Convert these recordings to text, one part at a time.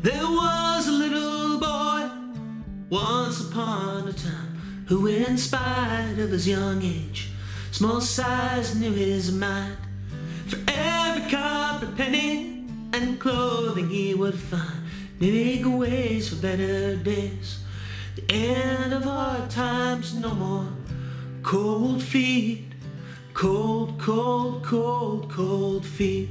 There was a little boy once upon a time who, in spite of his young age, small size, knew his mind. For every copper penny and clothing he would find, make ways for better days, the end of hard times, no more cold feet, cold, cold, cold, cold feet.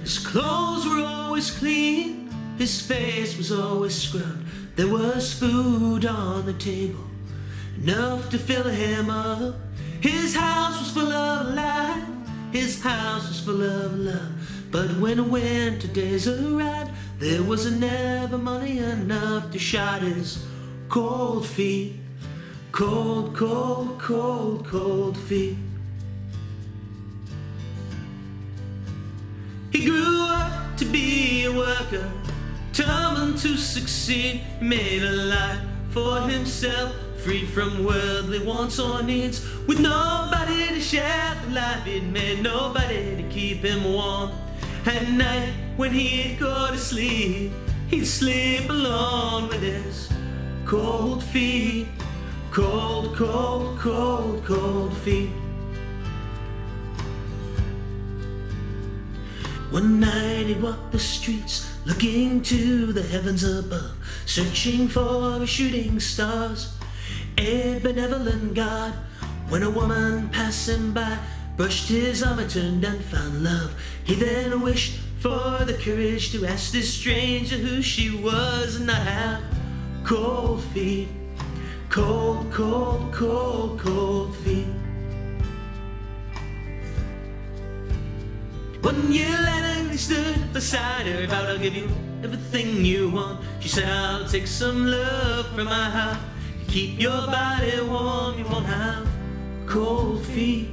His clothes were always clean, his face was always scrubbed. There was food on the table, enough to fill him up. His house was full of life, his house was full of love. But when winter days arrived, there was never money enough to shut his cold feet, cold, cold, cold, cold feet. He grew up to be a worker, determined to succeed. He made a life for himself, free from worldly wants or needs. With nobody to share the life he'd made, nobody to keep him warm. At night when he'd go to sleep, he'd sleep alone with his cold feet, cold, cold, cold, cold feet. One night he walked the streets, looking to the heavens above, searching for shooting stars, a benevolent God. When a woman passing by brushed his arm and turned and found love, he then wished for the courage to ask this stranger who she was and not have cold feet, cold, cold, cold, cold feet. 1 year later he stood beside her, vowed, I'll give you everything you want. She said, I'll take some love from my heart to keep your body warm. You won't have cold feet,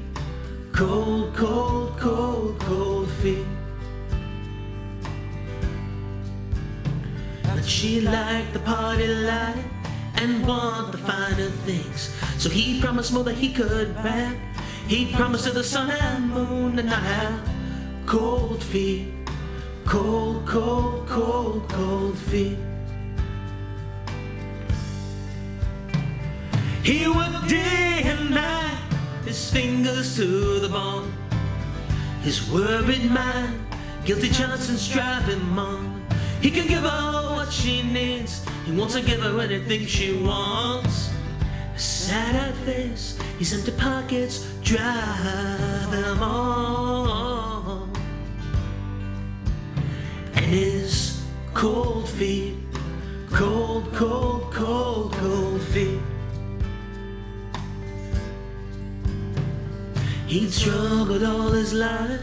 cold, cold, cold, cold feet. But she liked the party life and wanted the finer things, so he promised more than he could bear. He promised her the sun and moon and not have cold feet, cold, cold, cold, cold feet. He worked day and night, his fingers to the bone. His worried mind, guilty chance and striving on. He can give her what she needs, he wants to give her anything she wants. A sad-eyed face, his empty pockets drive him on. And his cold feet, cold, cold, cold, cold feet. He'd struggled all his life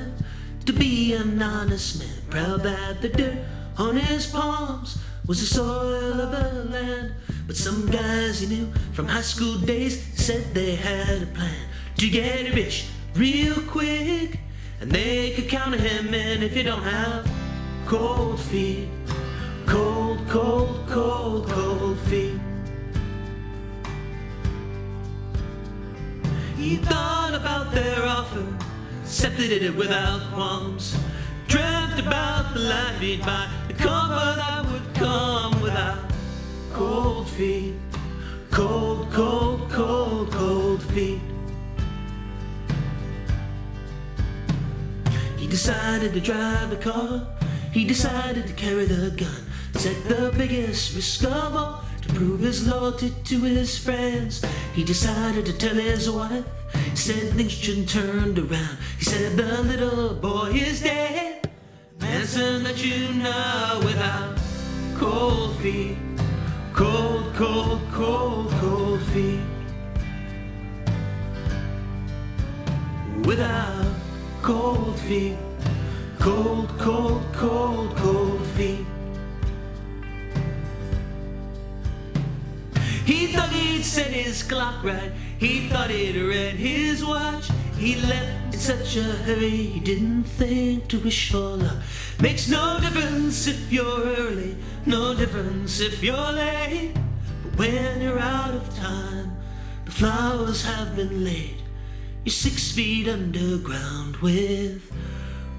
to be an honest man, proud that the dirt on his palms was the soil of the land. But some guys he knew from high school days said they had a plan to get rich real quick, and they could count him in if you don't have cold feet, cold, cold, cold, cold feet. He thought about their offer, accepted it without qualms, dreamt about the life he'd buy, the comfort that would come without cold feet, cold, cold, cold, cold feet. He decided to drive a car, he decided to carry the gun, set the biggest risk of all to prove his loyalty to his friends. He decided to tell his wife, he said things shouldn't turn around. He said the little boy is dead, answer that you know without cold feet, cold, cold, cold, cold feet. Without cold feet, cold, cold, cold, cold feet. He thought he'd set his clock right, he thought he'd read his watch. He left in such a hurry, he didn't think to wish for love. Makes no difference if you're early, no difference if you're late. But when you're out of time, the flowers have been laid. You're 6 feet underground with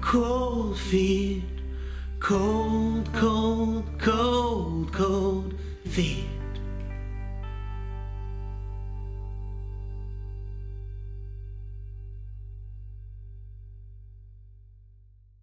cold feet, cold, cold, cold, cold feet.